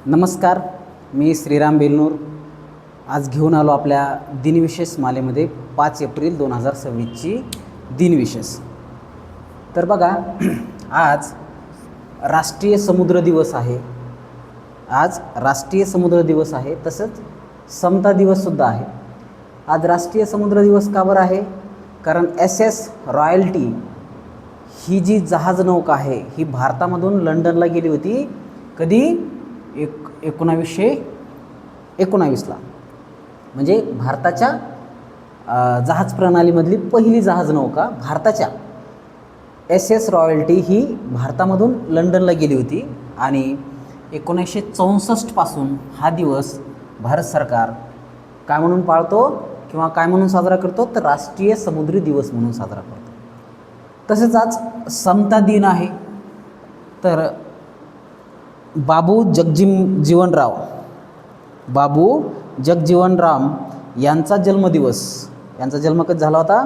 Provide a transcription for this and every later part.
नमस्कार, मी श्रीराम बेलनूर आज घेऊन आलो आपल्या दिनविशेष मालेमध्ये 5 एप्रिल 2026ची दिनविशेष। तर बघा, आज राष्ट्रीय समुद्र दिवस आहे। आज राष्ट्रीय समुद्र दिवस आहे, तसंच समता दिवससुद्धा आहे। आज राष्ट्रीय समुद्र दिवस का बरं आहे? कारण SS रॉयल्टी ही जी जहाज नौका आहे ही भारतामधून लंडनला गेली होती। कधी? 1919ला। म्हणजे भारताच्या जहाज प्रणालीमधली पहिली जहाज नौका भारताच्या SS रॉयल्टी ही भारतामधून लंडनला गेली होती। आणि 1964 पासून हा दिवस भारत सरकार काय म्हणून पाळतो किंवा काय म्हणून साजरा करतो? तर राष्ट्रीय समुद्री दिवस म्हणून साजरा करतो। तसेच आज समता दिन आहे। तर बाबू जगजीवनराम यांचा जन्मदिवस, यांचा जन्म कधी झाला होता?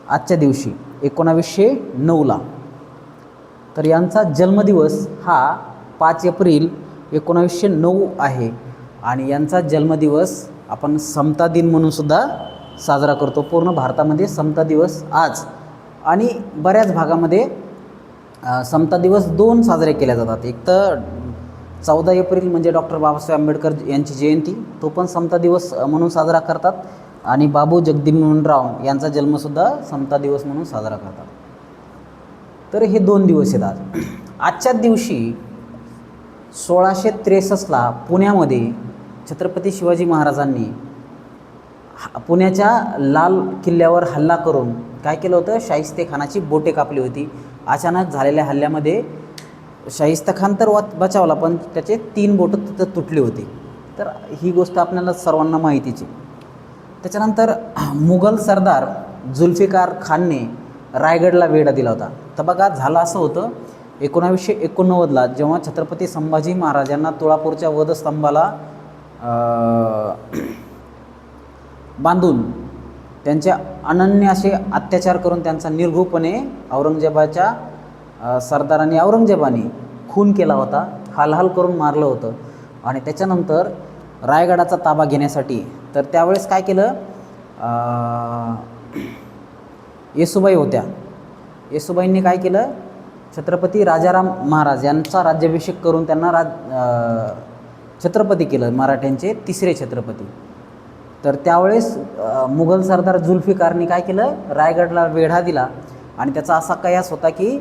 आजच्या दिवशी 1909ला। तर यांचा जन्मदिवस हा 5 एप्रिल 1909 आहे। आणि यांचा जन्मदिवस आपण समता दिन म्हणून सुद्धा साजरा करतो। पूर्ण भारतामध्ये समता दिवस आज आणि बऱ्याच भागामध्ये समता दिवस 2 साजरे केले जातात। एक तर 14 एप्रिल म्हणजे डॉक्टर बाबासाहेब आंबेडकर यांची जयंती, तो पण समता दिवस म्हणून साजरा करतात। आणि बाबू जगजीवनराम यांचा जन्मसुद्धा समता दिवस म्हणून साजरा करतात। तर हे 2 दिवस आहेत आज। आजच्या दिवशी 1663ला पुण्यामध्ये छत्रपती शिवाजी महाराजांनी पुण्याच्या लाल किल्ल्यावर हल्ला करून काय केलं होतं? शाहिस्तेखानाची बोटे कापली होती। अचानक झालेल्या हल्ल्यामध्ये शाहिस्तेखान तर बचावला, पण त्याचे 3 बोटं तिथं तुटली होती। तर ही गोष्ट आपल्याला सर्वांना माहितीची। त्याच्यानंतर मुघल सरदार जुल्फिकार खानने रायगडला वेढा दिला होता। तर बघा, झालं असं होतं 1989ला जेव्हा छत्रपती संभाजी महाराजांना तुळापूरच्या वधस्तंभाला बांधून त्यांचे अनन्य असे अत्याचार करून त्यांचा निर्घृणपणे औरंगजेबाच्या सरदारांनी औरंगजेबाने खून केला होता, हालहाल करून मारलं होतं। आणि त्याच्यानंतर रायगडाचा ताबा घेण्यासाठी तर त्यावेळेस काय केलं? येसूबाई होत्या, येसूबाईंनी काय केलं? छत्रपती राजाराम महाराज यांचा राज्याभिषेक करून त्यांना छत्रपती केलं, मराठ्यांचे 3रे छत्रपती। तर त्यावेळेस मुघल सरदार जुल्फिकारनी काय केलं? रायगडला वेढा दिला आणि त्याचा असा कयास होता की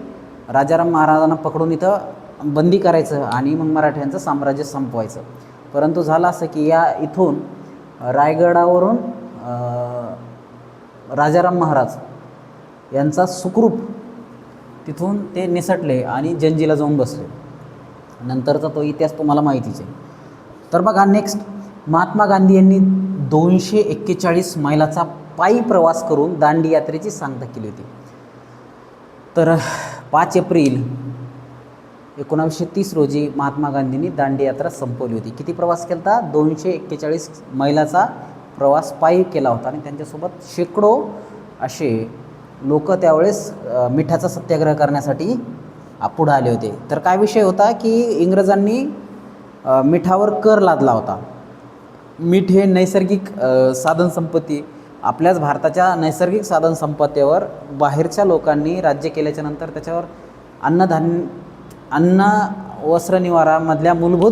राजाराम महाराजांना पकडून इथं बंदी करायचं आणि मग मराठ्यांचं साम्राज्य संपवायचं। परंतु झालं असं की इथून रायगडावरून राजाराम महाराज यांचा सुखरूप तिथून ते निसटले आणि जंजीला जाऊन बसले। नंतरचा तो इतिहास तुम्हाला माहितीच आहे। तर बघा, नेक्स्ट महात्मा गांधी यांनी 241 मैलाचा पायी प्रवास करून दांडी यात्रेची सांगता केली होती। तर 5 एप्रिल 1930 रोजी महात्मा गांधींनी दांडी यात्रा संपवली होती। किती प्रवास केला होता? 241 मैलाचा प्रवास पायी केला होता। आणि त्यांच्यासोबत शेकडो असे लोक त्यावेळेस मिठाचा सत्याग्रह करण्यासाठी पुढे आले होते। तर काय विषय होता की इंग्रजांनी मिठावर कर लादला होता। मीठ हे नैसर्गिक साधनसंपत्ती, आपल्याच भारताच्या नैसर्गिक साधनसंपत्तीवर बाहेरच्या लोकांनी राज्य केल्याच्यानंतर त्याच्यावर अन्न वस्त्र निवारामधल्या मूलभूत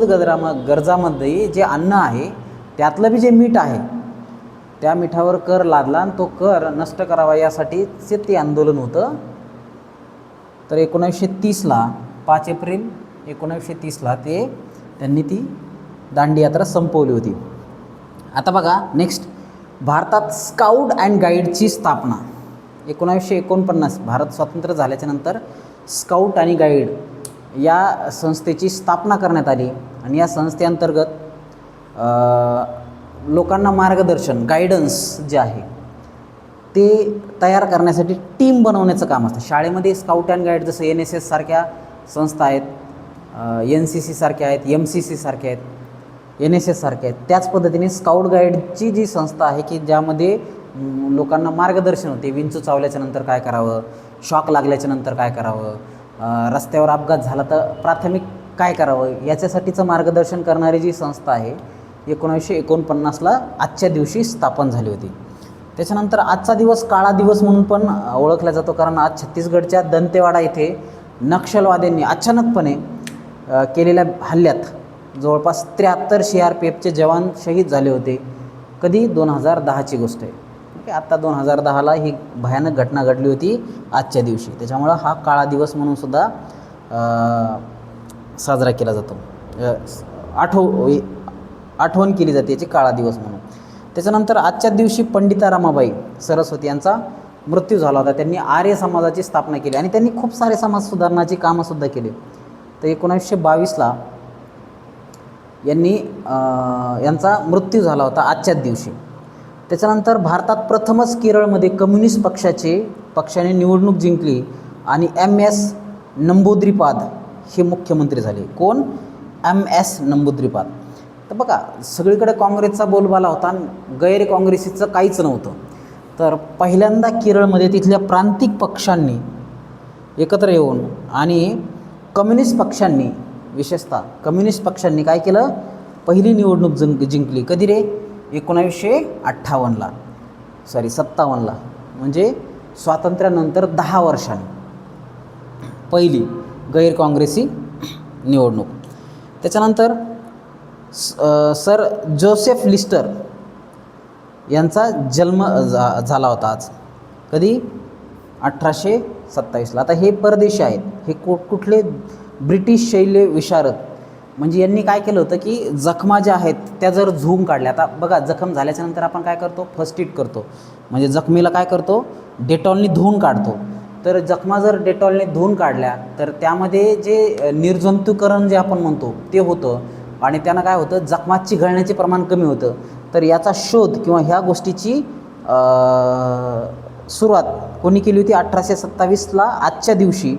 गरजामध्ये जे अन्न आहे त्यातलं बी जे मीठ आहे त्या मिठावर कर लादला आणि तो कर नष्ट करावा यासाठीचे ते आंदोलन होतं। तर 1930ला 5 एप्रिल 1930ला त्यांनी ती दांडी यात्रा संपवली होती। आता बघा, नेक्स्ट भारतात स्काउट अँड गाईडची स्थापना 1949 भारत स्वतंत्र झाल्याच्यानंतर स्काउट आणि गाईड या संस्थेची स्थापना करण्यात आली। आणि या संस्थेअंतर्गत लोकांना मार्गदर्शन, गायडन्स जे आहे ते तयार करण्यासाठी टीम बनवण्याचं काम असतं। शाळेमध्ये स्काउट अँड गाईड जसं NSS सारख्या संस्था आहेत, NCC सारख्या आहेत, MCC सारख्या आहेत, NSS सारख्या आहेत, त्याच पद्धतीने स्काउट गाईडची जी संस्था आहे की ज्यामध्ये लोकांना मार्गदर्शन होते। विंचू चावल्याच्यानंतर काय करावं, शॉक लागल्याच्यानंतर काय करावं, रस्त्यावर अपघात झाला तर प्राथमिक काय करावं याच्यासाठीचं मार्गदर्शन करणारी जी संस्था आहे 1949ला आजच्या दिवशी स्थापन झाली होती. त्याच्यानंतर आजचा दिवस काळा दिवस म्हणून पण ओळखला जातो, कारण आज छत्तीसगडच्या दंतेवाडा येथे नक्षलवाद्यांनी अचानकपणे केलेल्या हल्ल्यात जवळपास 73 CRPFचे जवान शहीद झाले होते. कधी? 2010ची गोष्ट आहे. ठीक आहे, आत्ता 2010ला ही भयानक घटना घडली होती आजच्या दिवशी. त्याच्यामुळं हा काळा दिवस म्हणून सुद्धा साजरा केला जातो, आठवण केली जाते याची काळा दिवस म्हणून. त्याच्यानंतर आजच्या दिवशी पंडिता रमाबाई सरस्वती यांचा मृत्यू झाला होता. त्यांनी आर्य समाजाची स्थापना केली आणि त्यांनी खूप सारे समाज सुधारणाची कामंसुद्धा केली. तर 1922ला यांचा मृत्यू झाला होता आजच्याच दिवशी. त्याच्यानंतर भारतात प्रथमच केरळमध्ये कम्युनिस्ट पक्षाने निवडणूक जिंकली आणि MS नंबूद्रीपाद हे मुख्यमंत्री झाले. कोण? MS नंबूद्रीपाद. तर बघा, सगळीकडे काँग्रेसचा बोलबाला होता आणि गैर काँग्रेसीचं काहीच नव्हतं. तर पहिल्यांदा केरळमध्ये तिथल्या प्रांतिक पक्षांनी एकत्र येऊन आणि कम्युनिस्ट पक्षांनी, विशेषतः कम्युनिस्ट पक्षांनी काय केलं? पहिली निवडणूक जिंकली. कधी रे? 1958ला, 57ला, म्हणजे स्वातंत्र्यानंतर 10 वर्षांनी पहिली गैर काँग्रेसी निवडणूक. त्याच्यानंतर सर जोसेफ लिस्टर यांचा जन्म झाला होता आज. कधी? 1827ला. आता हे परदेशी आहेत, हे कुठले? ब्रिटिश शैल्य विशारद. म्हणजे यांनी काय केलं होतं की जखमा ज्या आहेत त्या जर झुम काढल्या. आता बघा, जखम झाल्याच्यानंतर आपण काय करतो? फर्स्ट एड करतो. म्हणजे जखमीला काय करतो? डेटॉलनी धुवून काढतो. तर जखमा जर डेटॉलने धुवून काढल्या तर त्यामध्ये जे निर्जंतुकरण जे आपण म्हणतो ते होतं आणि त्यानं काय होतं? जखमा चिघळण्याचे प्रमाण कमी होतं. तर याचा शोध किंवा ह्या गोष्टीची सुरुवात कोणी केली होती? 1827ला आजच्या दिवशी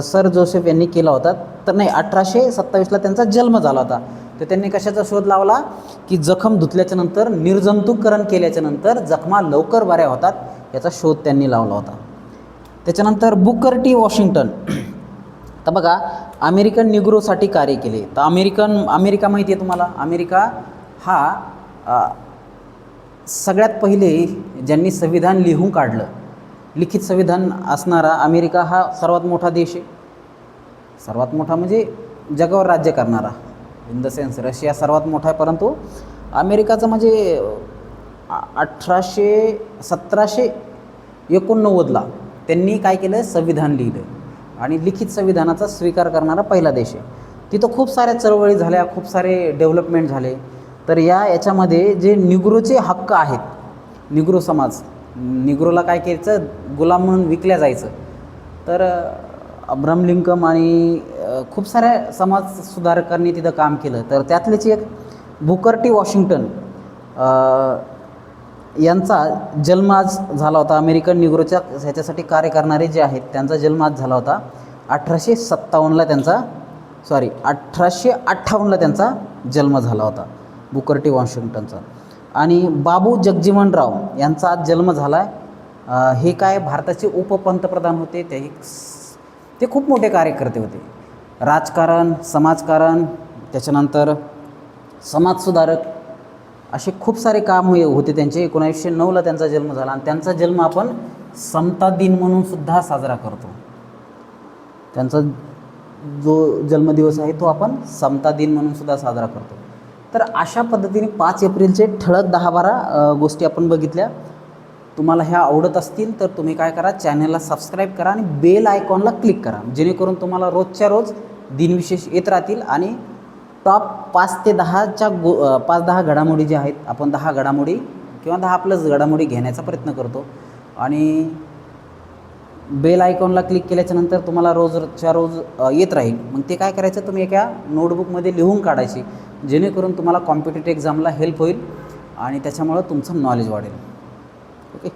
सर जोसेफ यांनी केला होता. तर नाही, 1827ला त्यांचा जन्म झाला होता. तर त्यांनी कशाचा शोध लावला की जखम धुतल्याच्या नंतर, निर्जंतुकरण केल्याच्या नंतर जखमा लवकर बऱ्या होतात याचा शोध त्यांनी लावला होता. त्याच्यानंतर बुकर टी वॉशिंग्टन. तर बघा, अमेरिकन निग्रोसाठी कार्य केले. तर अमेरिका माहिती आहे तुम्हाला? अमेरिका हा सगळ्यात पहिले ज्यांनी संविधान लिहून काढलं, लिखित संविधान असणारा अमेरिका हा सर्वात मोठा देश आहे. सर्वात मोठा म्हणजे जगावर राज्य करणारा. इन द सेन्स रशिया सर्वात मोठा आहे, परंतु अमेरिकाचं म्हणजे 1789ला त्यांनी काय केलं? संविधान लिहिलं आणि लिखित संविधानाचा स्वीकार करणारा पहिला देश आहे. तिथं खूप साऱ्या चळवळी झाल्या, खूप सारे डेव्हलपमेंट झाले. तर याच्यामध्ये जे निग्रोचे हक्क आहेत, निग्रो समाज, निग्रोला काय करायचं? गुलाम म्हणून विकल्या जायचं. तर अब्राहम लिंकन आणि खूप साऱ्या समाज सुधारकांनी तिथं काम केलं. तर त्यातलेच एक बुकर टी वॉशिंग्टन यांचा जन्म आज झाला होता. अमेरिकन निग्रोच्या ह्याच्यासाठी कार्य करणारे जे आहेत त्यांचा जन्म आज झाला होता. 1857ला त्यांचा 1858ला त्यांचा जन्म झाला होता बुकर टी वॉशिंग्टनचा. आणि बाबू जगजीवनराव यांचा आज जन्म झाला आहे. हे काय? भारताचे उपपंतप्रधान होते. ते खूप मोठे कार्यकर्ते होते. राजकारण, समाजकारण, त्याच्यानंतर समाजसुधारक, असे खूप सारे काम होते त्यांचे. 1909ला त्यांचा जन्म झाला आणि त्यांचा जन्म आपण समता दिन म्हणून सुद्धा साजरा करतो. त्यांचा जो जन्मदिवस आहे तो आपण समता दिन म्हणून सुद्धा साजरा करतो. तर अशा पद्धतीने 5 एप्रिलचे ठळक 10-12 गोष्टी आपण बघितल्या. तुम्हाला ह्या आवडत असतील तर तुम्ही काय करा? चॅनलला सबस्क्राईब करा आणि बेल आयकॉनला क्लिक करा, जेणेकरून तुम्हाला रोजच्या रोज दिनविशेष येत राहतील. आणि टॉप 5 ते 10च्या 5-10 घडामोडी ज्या आहेत, आपण 10 घडामोडी किंवा 10+ घडामोडी घेण्याचा प्रयत्न करतो. आणि बेल आयकॉनला क्लिक केल्याच्यानंतर तुम्हाला रोजच्या रोज येत राहील. मग ते काय करायचं? तुम्ही एका नोटबुकमध्ये लिहून काढायची, जेणेकरून तुम्हाला कॉम्पिटिटिव्ह एक्झामला हेल्प होईल आणि त्याच्यामुळं तुमचं नॉलेज वाढेल. ओके.